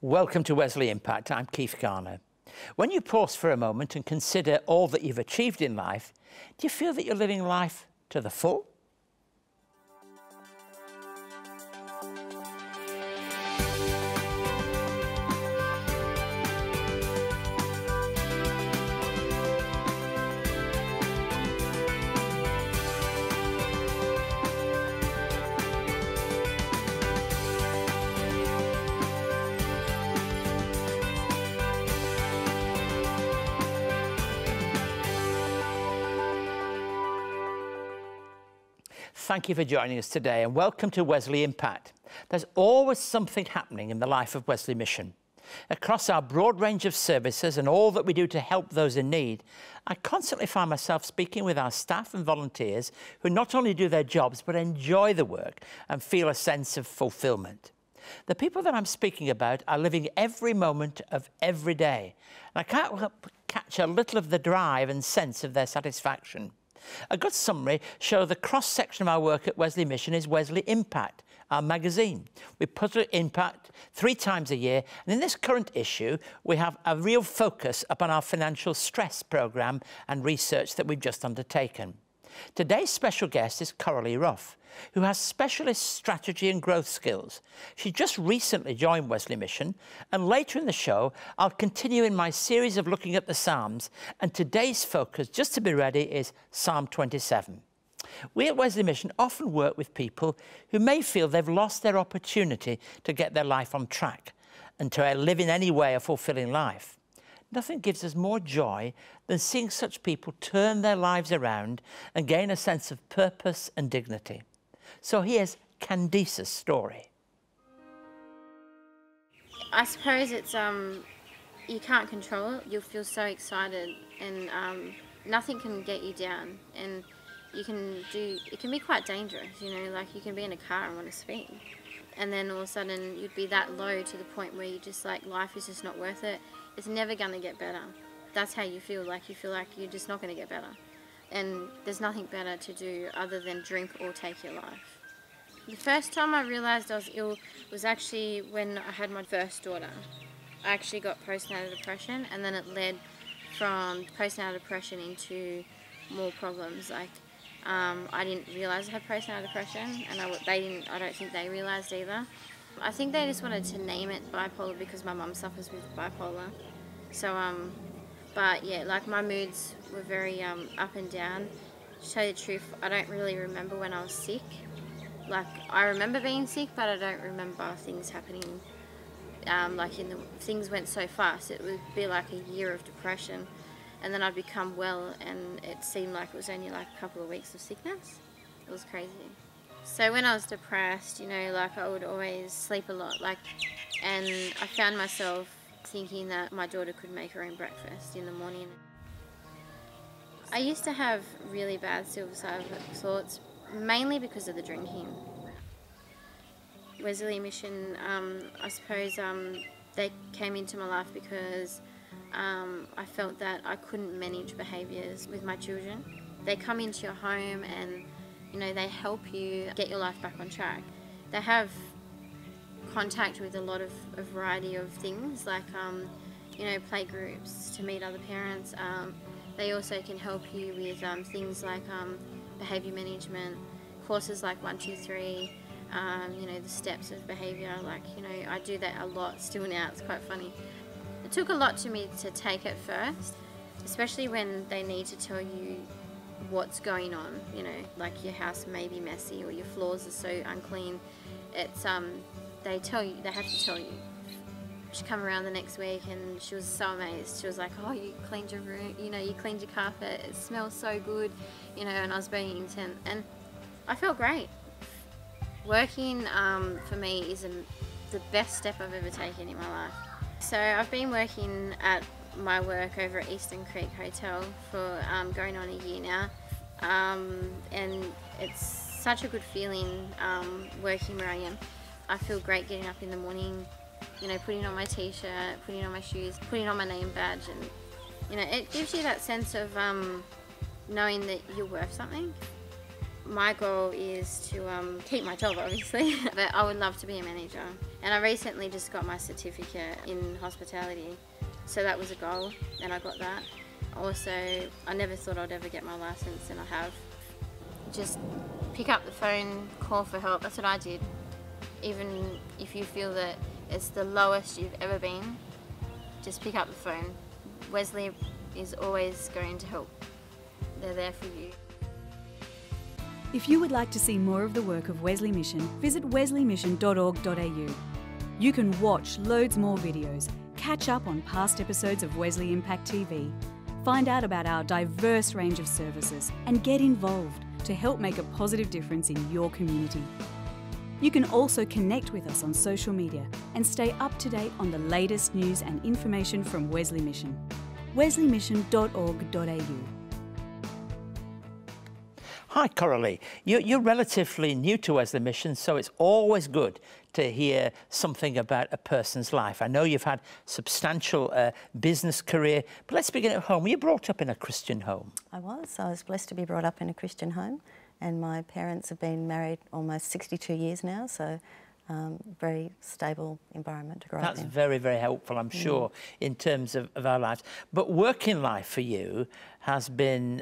Welcome to Wesley Impact. I'm Keith Garner. When you pause for a moment and consider all that you've achieved in life, do you feel that you're living life to the full? Thank you for joining us today and welcome to Wesley Impact. There's always something happening in the life of Wesley Mission. Across our broad range of services and all that we do to help those in need, I constantly find myself speaking with our staff and volunteers who not only do their jobs but enjoy the work and feel a sense of fulfillment. The people that I'm speaking about are living every moment of every day, and I can't help but catch a little of the drive and sense of their satisfaction. A good summary shows the cross-section of our work at Wesley Mission is Wesley Impact, our magazine. We put it Impact 3 times a year, and in this current issue, we have a real focus upon our financial stress programme and research that we've just undertaken. Today's special guest is Coralee Rough, who has specialist strategy and growth skills. She just recently joined Wesley Mission, and later in the show, I'll continue in my series of looking at the Psalms, and today's focus, just to be ready, is Psalm 27. We at Wesley Mission often work with people who may feel they've lost their opportunity to get their life on track and to live in any way a fulfilling life. Nothing gives us more joy than seeing such people turn their lives around and gain a sense of purpose and dignity. So here's Candice's story. I suppose it's, you can't control it. You'll feel so excited and nothing can get you down. And it can be quite dangerous, you know, like you can be in a car and want to speed. And then all of a sudden you'd be that low to the point where you just like, life is just not worth it. It's never going to get better. That's how you feel like you're just not going to get better. And there's nothing better to do other than drink or take your life. The first time I realised I was ill was actually when I had my first daughter. I actually got postnatal depression, and then it led from postnatal depression into more problems. Like I didn't realise I had postnatal depression, and I don't think they realised either. I think they just wanted to name it bipolar because my mum suffers with bipolar. So but yeah, like my moods were very up and down. To tell you the truth, I don't really remember when I was sick. Like I remember being sick, but I don't remember things happening. Things went so fast. It would be like a year of depression, and then I'd become well, and it seemed like it was only like a couple of weeks of sickness. It was crazy. So when I was depressed, you know, like I would always sleep a lot, and I found myself thinking that my daughter could make her own breakfast in the morning. I used to have really bad suicidal thoughts, mainly because of the drinking. Wesley Mission, I suppose they came into my life because I felt that I couldn't manage behaviours with my children. They come into your home and, you know, they help you get your life back on track. They have contact with a lot of a variety of things, like you know, play groups to meet other parents. They also can help you with things like behaviour management, courses like 1, 2, 3, you know, the steps of behaviour. Like, you know, I do that a lot still now. It's quite funny. It took a lot to me to take at first, especially when they need to tell you what's going on, you know, like your house may be messy or your floors are so unclean. It's they have to tell you. She came around the next week and she was so amazed. She was like, oh, you cleaned your room, you know, you cleaned your carpet, it smells so good, you know, and I was being intent, and I felt great. Working for me is the best step I've ever taken in my life. So I've been working at my work over at Eastern Creek Hotel for going on a year now, and it's such a good feeling working where I am. I feel great getting up in the morning, you know, putting on my t-shirt, putting on my shoes, putting on my name badge, and you know, it gives you that sense of knowing that you're worth something. My goal is to keep my job, obviously, but I would love to be a manager. And I recently just got my certificate in hospitality, so that was a goal, and I got that. Also, I never thought I'd ever get my license, and I have. Just pick up the phone, call for help. That's what I did. Even if you feel that it's the lowest you've ever been, just pick up the phone. Wesley is always going to help. They're there for you. If you would like to see more of the work of Wesley Mission, visit wesleymission.org.au. You can watch loads more videos, catch up on past episodes of Wesley Impact TV, find out about our diverse range of services, and get involved to help make a positive difference in your community. You can also connect with us on social media and stay up to date on the latest news and information from Wesley Mission. wesleymission.org.au. Hi, Coralee. You're relatively new to Wesley Mission, so it's always good to hear something about a person's life. I know you've had substantial business career, but let's begin at home. Were you brought up in a Christian home? I was blessed to be brought up in a Christian home, and my parents have been married almost 62 years now, so very stable environment to grow up in. That's very, very helpful, I'm sure, in terms of our lives. But working life for you has been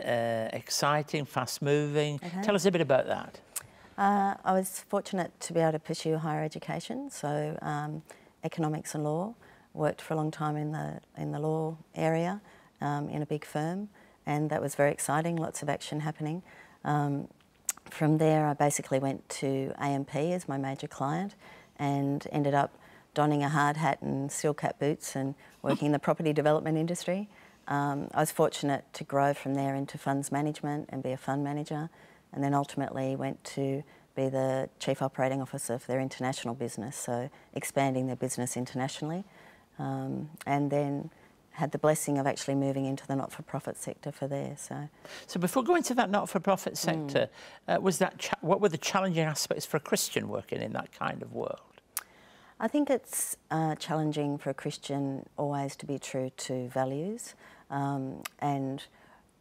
exciting, fast-moving. Tell us a bit about that. I was fortunate to be able to pursue higher education, so economics and law. Worked for a long time in the law area in a big firm, and that was very exciting, lots of action happening. From there, I basically went to AMP as my major client and ended up donning a hard hat and steel cap boots and working in the property development industry. I was fortunate to grow from there into funds management and be a fund manager, and then ultimately went to be the Chief Operating Officer for their international business, so expanding their business internationally, and then had the blessing of actually moving into the not-for-profit sector for there. So before going to that not-for-profit sector, what were the challenging aspects for a Christian working in that kind of world? I think it's challenging for a Christian always to be true to values, and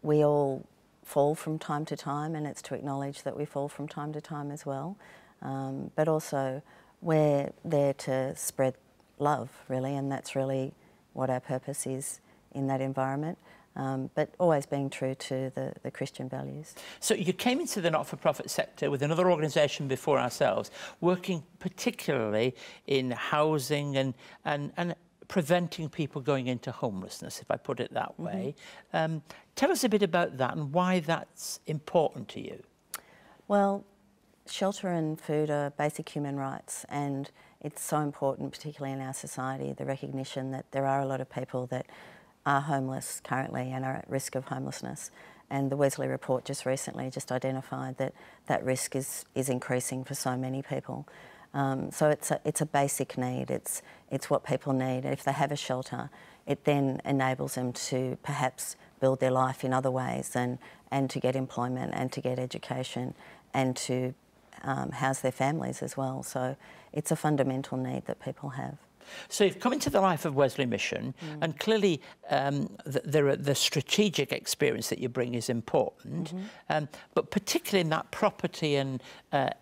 we all fall from time to time, and it's to acknowledge that we fall from time to time as well. But also we're there to spread love, really, and that's really what our purpose is in that environment, but always being true to the Christian values. So you came into the not-for-profit sector with another organisation before ourselves, working particularly in housing and preventing people going into homelessness, if I put it that way. Tell us a bit about that and why that's important to you. Well, shelter and food are basic human rights, and it's so important, particularly in our society, the recognition that there are a lot of people that are homeless currently and are at risk of homelessness. And the Wesley report just recently just identified that that risk is increasing for so many people. So it's a basic need. It's what people need. If they have a shelter, it then enables them to perhaps build their life in other ways and to get employment and to get education and to house their families as well. So it's a fundamental need that people have. So you've come into the life of Wesley Mission, and clearly the strategic experience that you bring is important, but particularly in that property and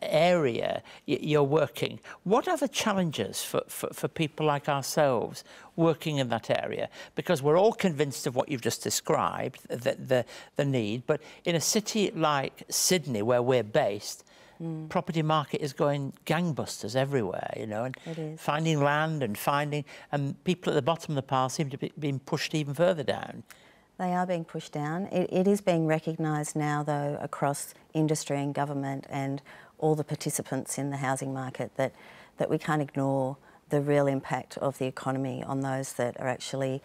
area you're working, what are the challenges for people like ourselves working in that area? Because we're all convinced of what you've just described, the need, but in a city like Sydney, where we're based, property market is going gangbusters everywhere, you know, and finding land and people at the bottom of the pile seem to be being pushed even further down. They are being pushed down. It is being recognised now, though, across industry and government and all the participants in the housing market that we can't ignore the real impact of the economy on those that are actually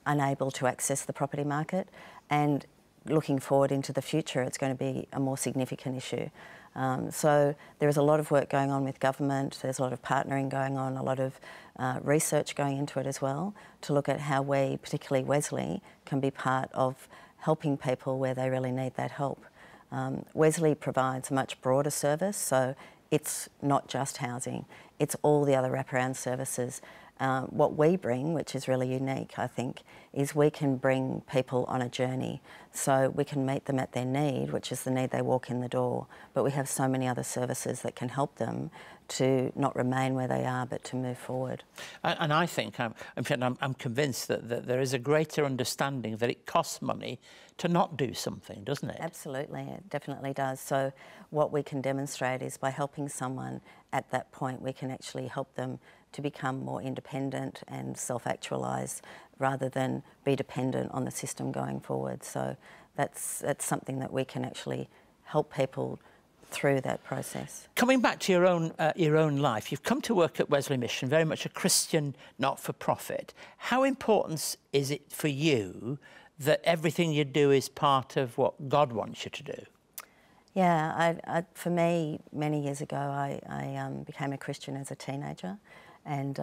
unable to access the property market. And looking forward into the future, it's going to be a more significant issue. So there is a lot of work going on with government, there's a lot of partnering going on, a lot of research going into it as well, to look at how we, particularly Wesley, can be part of helping people where they really need that help. Wesley provides a much broader service, so it's not just housing, it's all the other wraparound services. What we bring, which is really unique, I think, is we can bring people on a journey. So we can meet them at their need, which is the need they walk in the door, but we have so many other services that can help them to not remain where they are, but to move forward. And I think, I'm convinced that there is a greater understanding that it costs money to not do something, doesn't it? Absolutely, it definitely does. So what we can demonstrate is by helping someone at that point, we can actually help them to become more independent and self-actualise rather than be dependent on the system going forward. So that's something that we can actually help people through that process. Coming back to your own life, you've come to work at Wesley Mission, very much a Christian not-for-profit. How important is it for you that everything you do is part of what God wants you to do? Yeah, for me, many years ago, I became a Christian as a teenager, and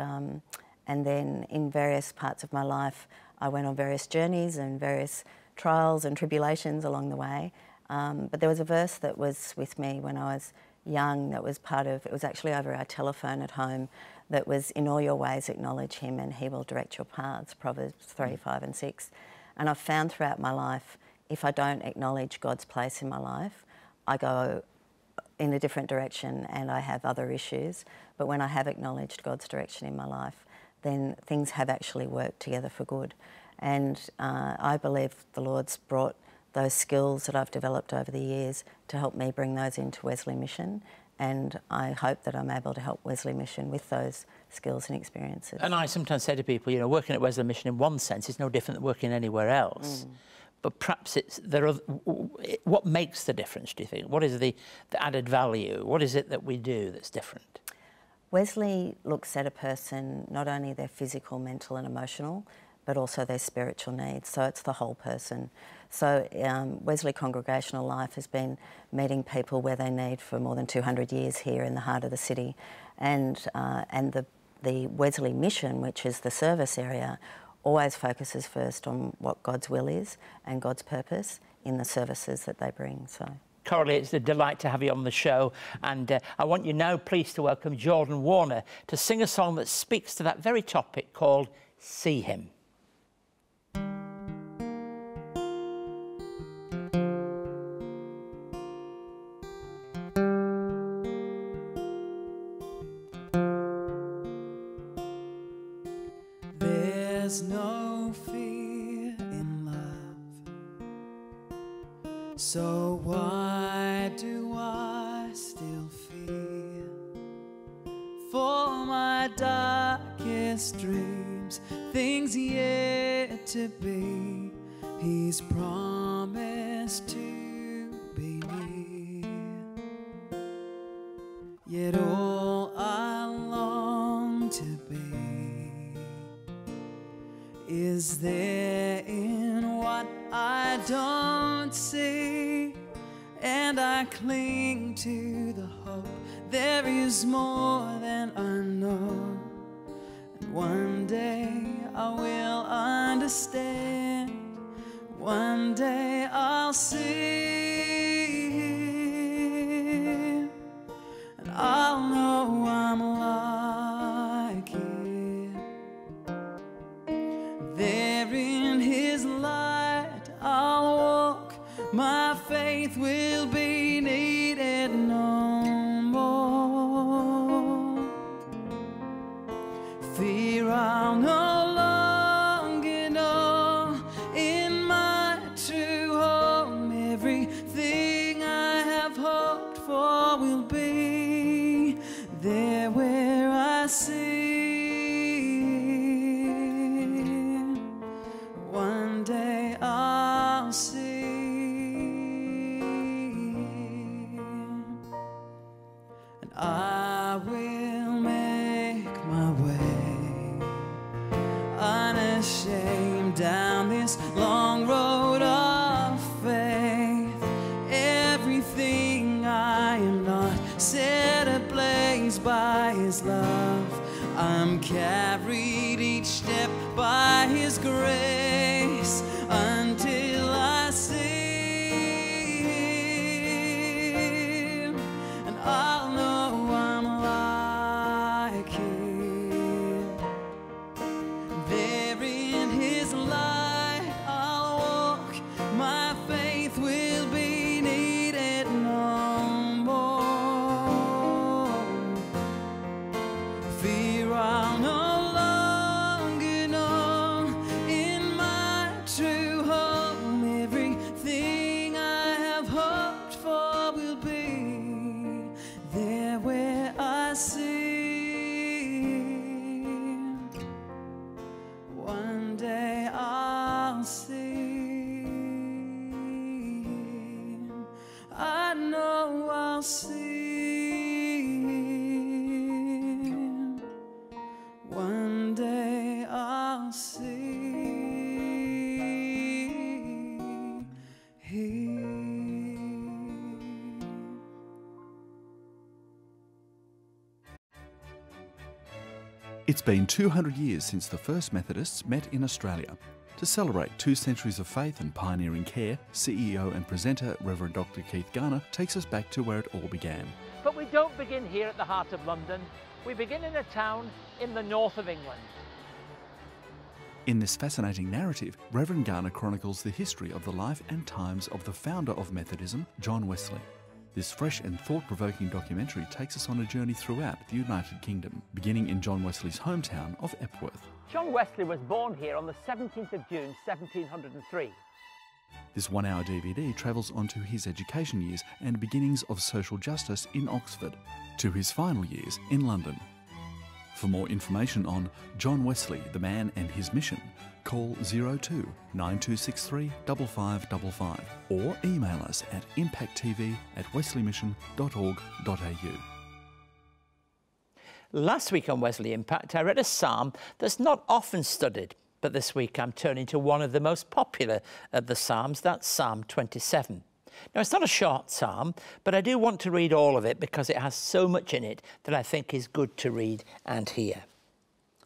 then in various parts of my life, I went on various journeys and various trials and tribulations along the way. But there was a verse that was with me when I was young that was it was actually over our telephone at home, that was, "In all your ways acknowledge him and he will direct your paths," Proverbs 3, 5 and 6. And I've found throughout my life, if I don't acknowledge God's place in my life, I go in a different direction and I have other issues. But when I have acknowledged God's direction in my life, then things have actually worked together for good. And I believe the Lord's brought those skills that I've developed over the years to help me bring those into Wesley Mission. And I hope that I'm able to help Wesley Mission with those skills and experiences. And I sometimes say to people, you know, working at Wesley Mission in one sense is no different than working anywhere else. But perhaps what makes the difference, do you think? What is the added value? What is it that we do that's different? Wesley looks at a person, not only their physical, mental and emotional, but also their spiritual needs. So it's the whole person. So Wesley Congregational Life has been meeting people where they need for more than 200 years here in the heart of the city. And the Wesley Mission, which is the service area, always focuses first on what God's will is and God's purpose in the services that they bring. So, Coralee, it's a delight to have you on the show, and I want you now pleased to welcome Jordan Warner to sing a song that speaks to that very topic called See Him. There's no fear in love, so why do I still fear? For my darkest dreams, things yet to be, He's promised to be near. Yet all I long to be is there in what I don't see, and I cling to the hope there is more than I know, and one day I will understand, one day I'll see Him, and I'll know I'm like Him. There in His light I'll walk, my faith will be needed no more. Fear I'll no longer know, in my true home everything I have hoped for will be there where I see. One day I'll see, and I will make my way unashamed down this long road of faith. Everything I am not set ablaze by His love. I'm carried each step by His grace until I see Him, and I'll know I'm one day I'll see. It's been 200 years since the first Methodists met in Australia. To celebrate 2 centuries of faith and pioneering care, CEO and presenter Rev Dr Keith Garner takes us back to where it all began. But we don't begin here at the heart of London. We begin in a town in the north of England. In this fascinating narrative, Rev Garner chronicles the history of the life and times of the founder of Methodism, John Wesley. This fresh and thought-provoking documentary takes us on a journey throughout the United Kingdom, beginning in John Wesley's hometown of Epworth. John Wesley was born here on the 17th of June, 1703. This 1-hour DVD travels onto his education years and beginnings of social justice in Oxford, to his final years in London. For more information on John Wesley, the man and his mission, call 02 9263 5555 or email us at impacttv@wesleymission.org.au. Last week on Wesley Impact, I read a psalm that's not often studied, but this week I'm turning to one of the most popular of the psalms, that's Psalm 27. Now, it's not a short psalm, but I do want to read all of it because it has so much in it that I think is good to read and hear.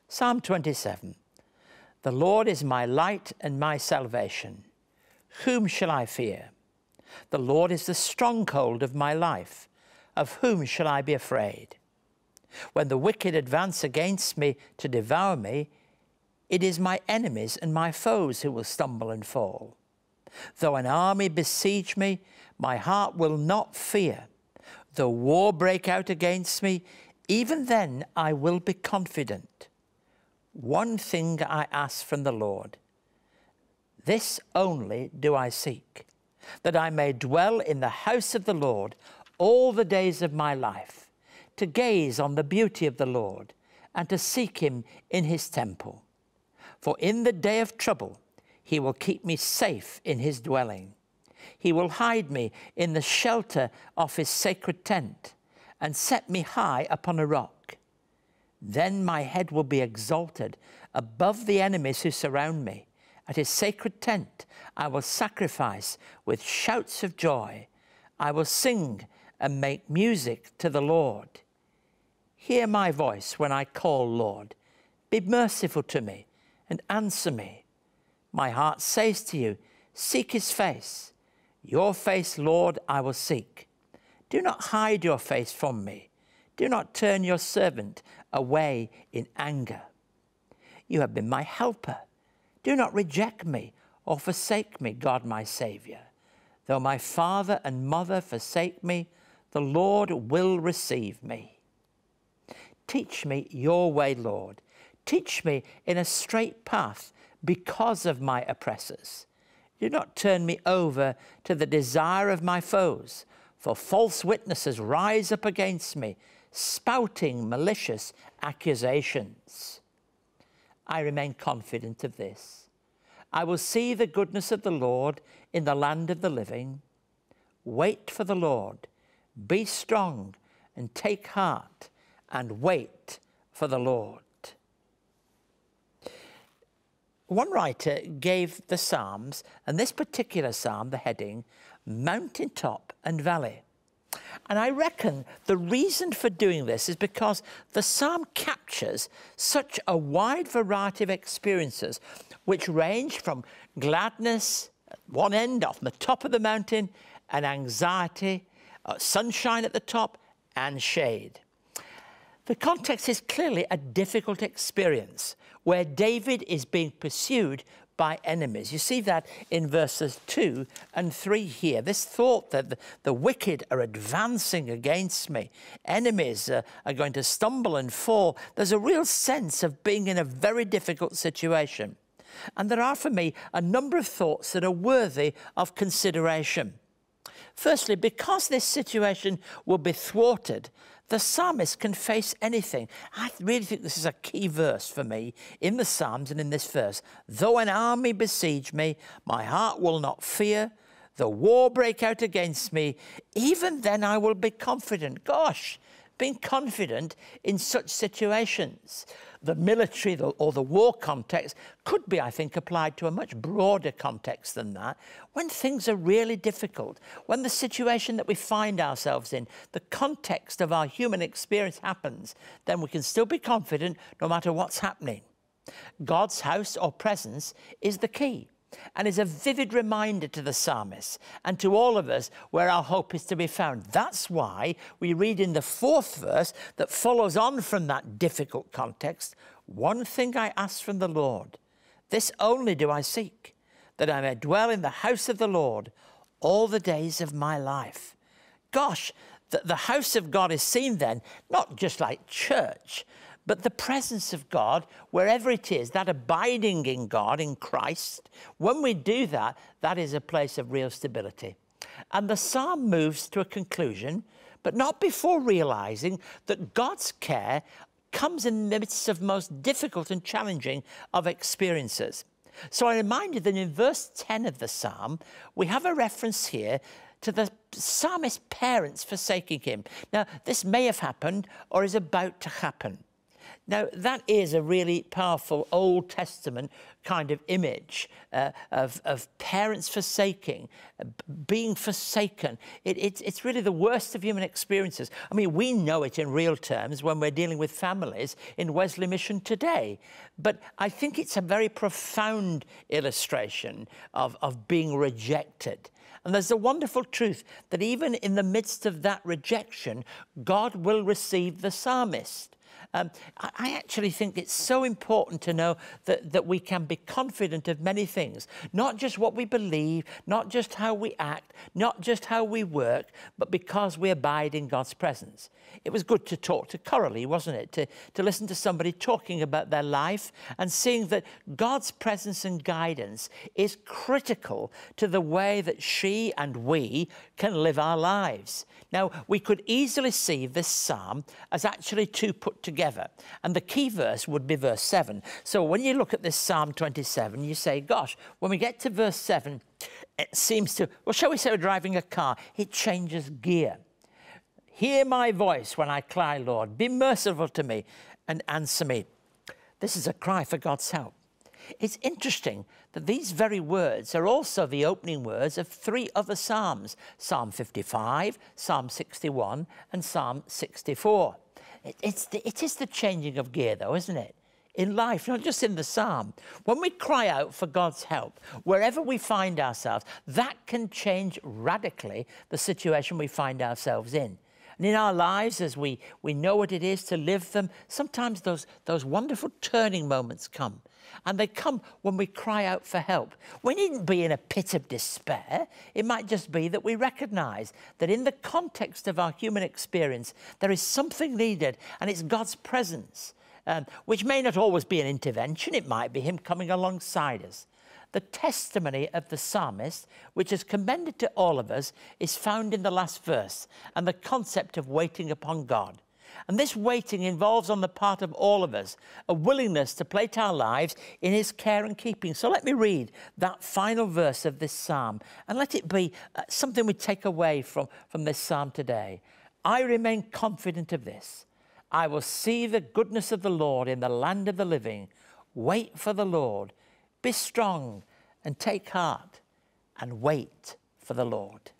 Psalm 27. The Lord is my light and my salvation. Whom shall I fear? The Lord is the stronghold of my life. Of whom shall I be afraid? When the wicked advance against me to devour me, it is my enemies and my foes who will stumble and fall. Though an army besiege me, my heart will not fear. Though war break out against me, even then I will be confident. One thing I ask from the Lord, this only do I seek, that I may dwell in the house of the Lord all the days of my life, to gaze on the beauty of the Lord and to seek him in his temple. For in the day of trouble, he will keep me safe in his dwelling. He will hide me in the shelter of his sacred tent and set me high upon a rock. Then my head will be exalted above the enemies who surround me. At his sacred tent I will sacrifice with shouts of joy. I will sing and make music to the Lord. Hear my voice when I call, Lord. Be merciful to me and answer me. My heart says to you, seek his face. Your face, Lord, I will seek. Do not hide your face from me. Do not turn your servant away in anger. You have been my helper. Do not reject me or forsake me, God my Saviour. Though my father and mother forsake me, the Lord will receive me. Teach me your way, Lord. Teach me in a straight path because of my oppressors. Do not turn me over to the desire of my foes, for false witnesses rise up against me, spouting malicious accusations. I remain confident of this. I will see the goodness of the Lord in the land of the living. Wait for the Lord. Be strong and take heart and wait for the Lord. One writer gave the Psalms, and this particular psalm, the heading, Mountaintop and Valley. And I reckon the reason for doing this is because the psalm captures such a wide variety of experiences, which range from gladness at one end, off the top of the mountain, and anxiety, sunshine at the top, and shade. The context is clearly a difficult experience where David is being pursued by enemies. You see that in verses 2 and 3 here. This thought that the wicked are advancing against me, enemies are going to stumble and fall. There's a real sense of being in a very difficult situation. And there are for me a number of thoughts that are worthy of consideration. Firstly, because this situation will be thwarted, the psalmist can face anything. I really think this is a key verse for me in the Psalms and in this verse. Though an army besiege me, my heart will not fear. Though war break out against me, even then I will be confident. Gosh, being confident in such situations. the military or the war context could be, I think, applied to a much broader context than that. When things are really difficult, when the situation that we find ourselves in, the context of our human experience happens, then we can still be confident no matter what's happening. God's house or presence is the key, and is a vivid reminder to the psalmist and to all of us where our hope is to be found. That's why we read in the 4th verse that follows on from that difficult context, "One thing I ask from the Lord, this only do I seek, that I may dwell in the house of the Lord all the days of my life." Gosh, the house of God is seen then, not just like church, but the presence of God, wherever it is, that abiding in God, in Christ, when we do that, that is a place of real stability. And the psalm moves to a conclusion, but not before realizing that God's care comes in the midst of most difficult and challenging of experiences. So I'm reminded that in verse 10 of the psalm, we have a reference here to the psalmist's parents forsaking him. Now, this may have happened or is about to happen. Now, that is a really powerful Old Testament kind of image of parents forsaking, being forsaken. It's really the worst of human experiences. I mean, we know it in real terms when we're dealing with families in Wesley Mission today. But I think it's a very profound illustration of being rejected. And there's a wonderful truth that even in the midst of that rejection, God will receive the psalmist. I actually think it's so important to know that we can be confident of many things, not just what we believe, not just how we act, not just how we work, but because we abide in God's presence. It was good to talk to Coralee, wasn't it? To listen to somebody talking about their life and seeing that God's presence and guidance is critical to the way that she and we can live our lives. Now, we could easily see this psalm as actually two put together, and the key verse would be verse 7. So when you look at this Psalm 27, you say, gosh, when we get to verse 7, it seems to, well, shall we say we're driving a car, it changes gear. Hear my voice when I cry, Lord, be merciful to me and answer me. This is a cry for God's help. It's interesting that these very words are also the opening words of 3 other Psalms, Psalm 55, Psalm 61, and Psalm 64. It is the changing of gear, though, isn't it? In life, not just in the psalm. When we cry out for God's help, wherever we find ourselves, that can change radically the situation we find ourselves in. And in our lives, as we know what it is to live them, sometimes those wonderful turning moments come. And they come when we cry out for help. We needn't be in a pit of despair. It might just be that we recognise that in the context of our human experience, there is something needed, and it's God's presence, which may not always be an intervention. It might be him coming alongside us. The testimony of the psalmist, which is commended to all of us, is found in the last verse, and the concept of waiting upon God. And this waiting involves on the part of all of us a willingness to place our lives in his care and keeping. So let me read that final verse of this psalm, and let it be something we take away from this psalm today. I remain confident of this. I will see the goodness of the Lord in the land of the living. Wait for the Lord. Be strong and take heart and wait for the Lord.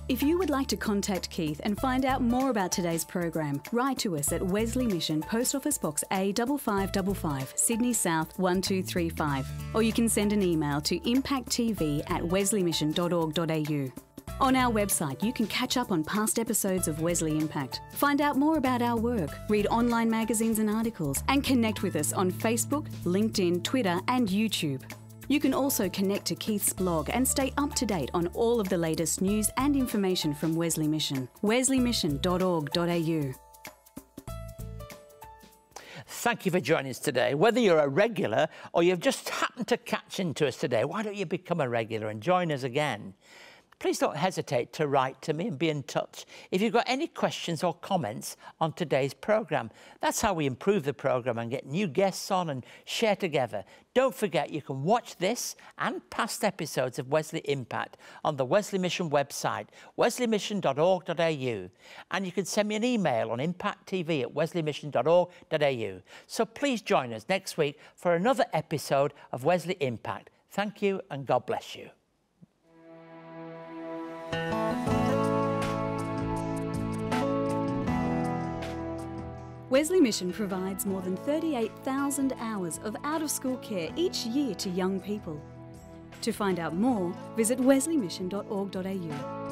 If you would like to contact Keith and find out more about today's program, write to us at Wesley Mission, Post Office Box A5555, Sydney South 1235. Or you can send an email to impacttv@wesleymission.org.au. On our website, you can catch up on past episodes of Wesley Impact, find out more about our work, read online magazines and articles, and connect with us on Facebook, LinkedIn, Twitter, and YouTube. You can also connect to Keith's blog and stay up to date on all of the latest news and information from Wesley Mission. wesleymission.org.au. Thank you for joining us today. Whether you're a regular or you've just happened to catch into us today, why don't you become a regular and join us again? Please don't hesitate to write to me and be in touch if you've got any questions or comments on today's programme. That's how we improve the programme and get new guests on and share together. Don't forget you can watch this and past episodes of Wesley Impact on the Wesley Mission website, wesleymission.org.au, and you can send me an email on impacttv@wesleymission.org.au. So please join us next week for another episode of Wesley Impact. Thank you and God bless you. Wesley Mission provides more than 38,000 hours of out-of-school care each year to young people. To find out more, visit wesleymission.org.au.